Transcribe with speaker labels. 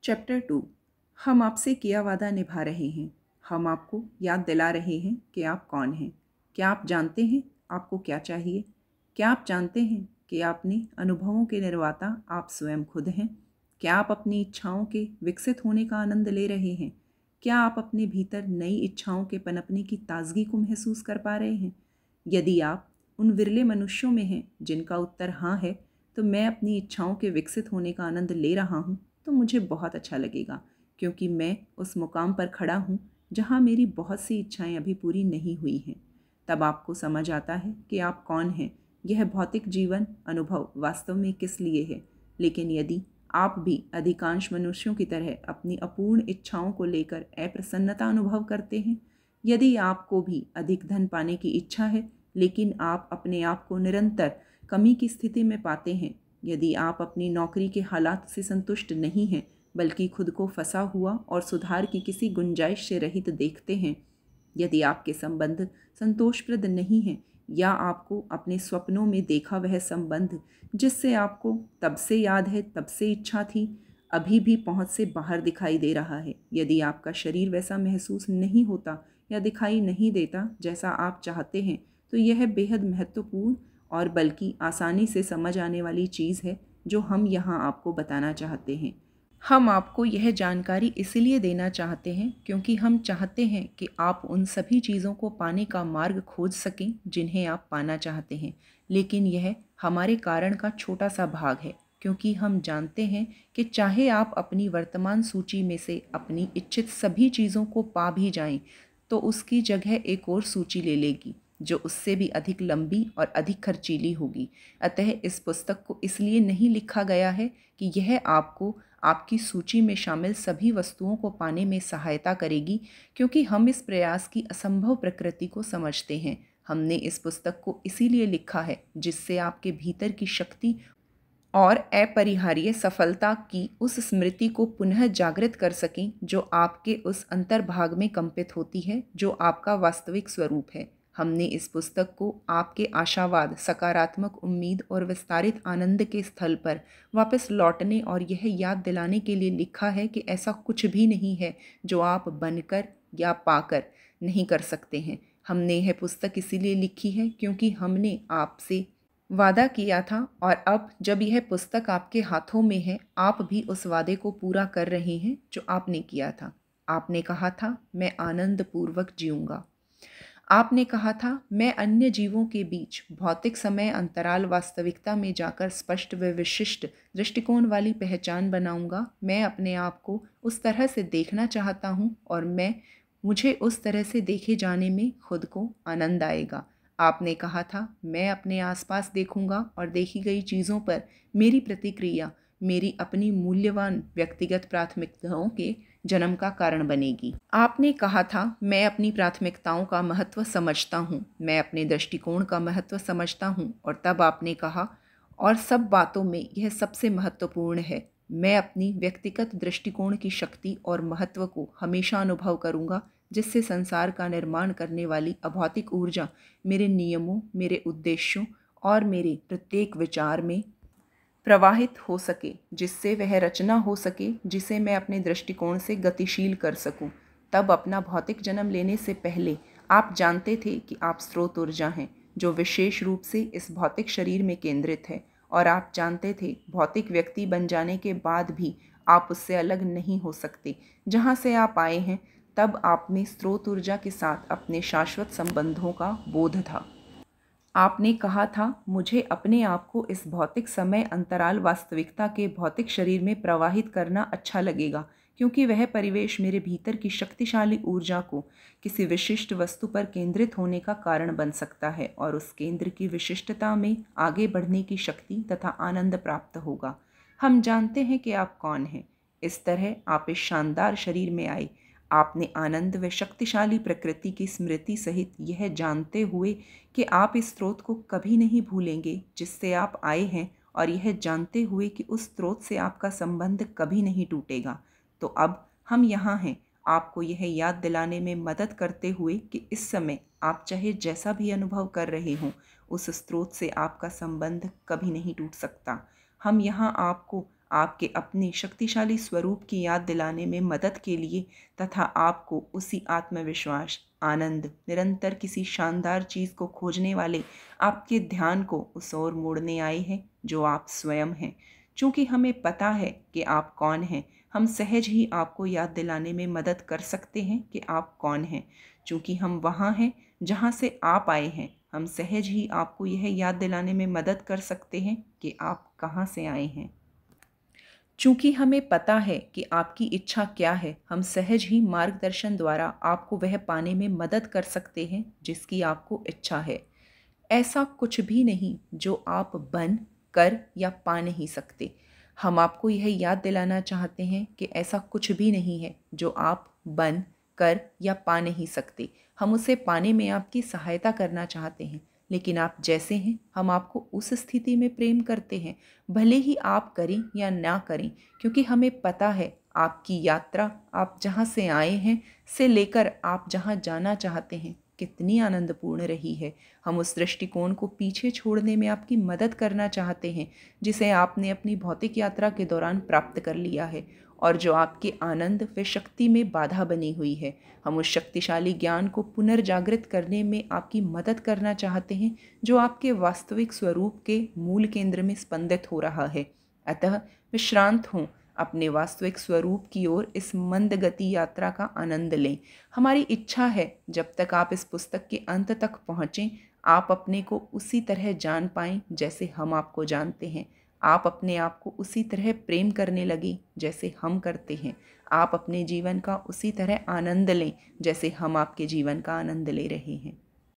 Speaker 1: Chapter 2। हम आपसे किया वादा निभा रहे हैं। हम आपको याद दिला रहे हैं कि आप कौन हैं। क्या आप जानते हैं आपको क्या चाहिए? क्या आप जानते हैं कि अपने अनुभवों के निर्माता आप स्वयं खुद हैं? क्या आप अपनी इच्छाओं के विकसित होने का आनंद ले रहे हैं? क्या आप अपने भीतर नई इच्छाओं के पनपने की ताजगी को महसूस कर पा रहे हैं? यदि आप उन विरले मनुष्यों में हैं जिनका उत्तर हाँ है, तो मैं अपनी इच्छाओं के विकसित होने का आनंद ले रहा हूँ, तो मुझे बहुत अच्छा लगेगा, क्योंकि मैं उस मुकाम पर खड़ा हूँ जहाँ मेरी बहुत सी इच्छाएं अभी पूरी नहीं हुई हैं। तब आपको समझ आता है कि आप कौन हैं। यह भौतिक जीवन अनुभव वास्तव में किस लिए है। लेकिन यदि आप भी अधिकांश मनुष्यों की तरह अपनी अपूर्ण इच्छाओं को लेकर अप्रसन्नता अनुभव करते हैं, यदि आपको भी अधिक धन पाने की इच्छा है लेकिन आप अपने आप को निरंतर कमी की स्थिति में पाते हैं, यदि आप अपनी नौकरी के हालात से संतुष्ट नहीं हैं बल्कि खुद को फंसा हुआ और सुधार की किसी गुंजाइश से रहित देखते हैं, यदि आपके संबंध संतोषप्रद नहीं हैं या आपको अपने स्वप्नों में देखा वह संबंध जिससे आपको तब से याद है तब से इच्छा थी अभी भी पहुंच से बाहर दिखाई दे रहा है, यदि आपका शरीर वैसा महसूस नहीं होता या दिखाई नहीं देता जैसा आप चाहते हैं, तो यह बेहद महत्वपूर्ण और बल्कि आसानी से समझ आने वाली चीज़ है जो हम यहाँ आपको बताना चाहते हैं। हम आपको यह जानकारी इसलिए देना चाहते हैं क्योंकि हम चाहते हैं कि आप उन सभी चीज़ों को पाने का मार्ग खोज सकें जिन्हें आप पाना चाहते हैं, लेकिन यह हमारे कारण का छोटा सा भाग है, क्योंकि हम जानते हैं कि चाहे आप अपनी वर्तमान सूची में से अपनी इच्छित सभी चीज़ों को पा भी जाएं, तो उसकी जगह एक और सूची ले लेगी जो उससे भी अधिक लंबी और अधिक खर्चीली होगी। अतः इस पुस्तक को इसलिए नहीं लिखा गया है कि यह आपको आपकी सूची में शामिल सभी वस्तुओं को पाने में सहायता करेगी, क्योंकि हम इस प्रयास की असंभव प्रकृति को समझते हैं। हमने इस पुस्तक को इसीलिए लिखा है जिससे आपके भीतर की शक्ति और अपरिहार्य सफलता की उस स्मृति को पुनः जागृत कर सकें जो आपके उस अंतर्भाग में कंपित होती है, जो आपका वास्तविक स्वरूप है। हमने इस पुस्तक को आपके आशावाद, सकारात्मक उम्मीद और विस्तारित आनंद के स्थल पर वापस लौटने और यह याद दिलाने के लिए लिखा है कि ऐसा कुछ भी नहीं है जो आप बनकर या पाकर नहीं कर सकते हैं। हमने यह पुस्तक इसीलिए लिखी है क्योंकि हमने आपसे वादा किया था, और अब जब यह पुस्तक आपके हाथों में है, आप भी उस वादे को पूरा कर रहे हैं जो आपने किया था। आपने कहा था, मैं आनंद पूर्वक जीऊंगा। आपने कहा था, मैं अन्य जीवों के बीच भौतिक समय अंतराल वास्तविकता में जाकर स्पष्ट व विशिष्ट दृष्टिकोण वाली पहचान बनाऊंगा। मैं अपने आप को उस तरह से देखना चाहता हूँ और मुझे उस तरह से देखे जाने में खुद को आनंद आएगा। आपने कहा था, मैं अपने आसपास देखूंगा और देखी गई चीज़ों पर मेरी प्रतिक्रिया मेरी अपनी मूल्यवान व्यक्तिगत प्राथमिकताओं के जन्म का कारण बनेगी। आपने कहा था, मैं अपनी प्राथमिकताओं का महत्व समझता हूँ, मैं अपने दृष्टिकोण का महत्व समझता हूँ, और तब आपने कहा, और सब बातों में यह सबसे महत्वपूर्ण है, मैं अपनी व्यक्तिगत दृष्टिकोण की शक्ति और महत्व को हमेशा अनुभव करूँगा, जिससे संसार का निर्माण करने वाली अभौतिक ऊर्जा मेरे नियमों, मेरे उद्देश्यों और मेरे प्रत्येक विचार में प्रवाहित हो सके, जिससे वह रचना हो सके जिसे मैं अपने दृष्टिकोण से गतिशील कर सकूं। तब अपना भौतिक जन्म लेने से पहले आप जानते थे कि आप स्रोत ऊर्जा हैं जो विशेष रूप से इस भौतिक शरीर में केंद्रित है, और आप जानते थे भौतिक व्यक्ति बन जाने के बाद भी आप उससे अलग नहीं हो सकते। जहाँ से आप आए हैं, तब आप में स्रोत ऊर्जा के साथ अपने शाश्वत संबंधों का बोध था। आपने कहा था, मुझे अपने आप को इस भौतिक समय अंतराल वास्तविकता के भौतिक शरीर में प्रवाहित करना अच्छा लगेगा, क्योंकि वह परिवेश मेरे भीतर की शक्तिशाली ऊर्जा को किसी विशिष्ट वस्तु पर केंद्रित होने का कारण बन सकता है, और उस केंद्र की विशिष्टता में आगे बढ़ने की शक्ति तथा आनंद प्राप्त होगा। हम जानते हैं कि आप कौन हैं। इस तरह आप इस शानदार शरीर में आए। आपने आनंद व शक्तिशाली प्रकृति की स्मृति सहित यह जानते हुए कि आप इस स्रोत को कभी नहीं भूलेंगे जिससे आप आए हैं, और यह जानते हुए कि उस स्रोत से आपका संबंध कभी नहीं टूटेगा। तो अब हम यहाँ हैं आपको यह याद दिलाने में मदद करते हुए कि इस समय आप चाहे जैसा भी अनुभव कर रहे हों, उस स्रोत से आपका संबंध कभी नहीं टूट सकता। हम यहाँ आपको आपके अपने शक्तिशाली स्वरूप की याद दिलाने में मदद के लिए तथा आपको उसी आत्मविश्वास, आनंद, निरंतर किसी शानदार चीज़ को खोजने वाले आपके ध्यान को उस ओर मोड़ने आए हैं जो आप स्वयं हैं। चूँकि हमें पता है कि आप कौन हैं, हम सहज ही आपको याद दिलाने में मदद कर सकते हैं कि आप कौन हैं। चूँकि हम वहाँ हैं जहाँ से आप आए हैं, हम सहज ही आपको यह याद दिलाने में मदद कर सकते हैं कि आप कहाँ से आए हैं। चूँकि हमें पता है कि आपकी इच्छा क्या है, हम सहज ही मार्गदर्शन द्वारा आपको वह पाने में मदद कर सकते हैं जिसकी आपको इच्छा है। ऐसा कुछ भी नहीं जो आप बन, कर या पा नहीं सकते। हम आपको यह याद दिलाना चाहते हैं कि ऐसा कुछ भी नहीं है जो आप बन, कर या पा नहीं सकते। हम उसे पाने में आपकी सहायता करना चाहते हैं, लेकिन आप जैसे हैं हम आपको उस स्थिति में प्रेम करते हैं, भले ही आप करें या ना करें, क्योंकि हमें पता है आपकी यात्रा, आप जहाँ से आए हैं से लेकर आप जहाँ जाना चाहते हैं, कितनी आनंदपूर्ण रही है। हम उस दृष्टिकोण को पीछे छोड़ने में आपकी मदद करना चाहते हैं जिसे आपने अपनी भौतिक यात्रा के दौरान प्राप्त कर लिया है और जो आपके आनंद व शक्ति में बाधा बनी हुई है। हम उस शक्तिशाली ज्ञान को पुनर्जागृत करने में आपकी मदद करना चाहते हैं जो आपके वास्तविक स्वरूप के मूल केंद्र में स्पंदित हो रहा है। अतः विश्रांत हों, अपने वास्तविक स्वरूप की ओर इस मंद गति यात्रा का आनंद लें। हमारी इच्छा है जब तक आप इस पुस्तक के अंत तक पहुँचें, आप अपने को उसी तरह जान पाएं जैसे हम आपको जानते हैं। आप अपने आप को उसी तरह प्रेम करने लगें जैसे हम करते हैं। आप अपने जीवन का उसी तरह आनंद लें जैसे हम आपके जीवन का आनंद ले रहे हैं।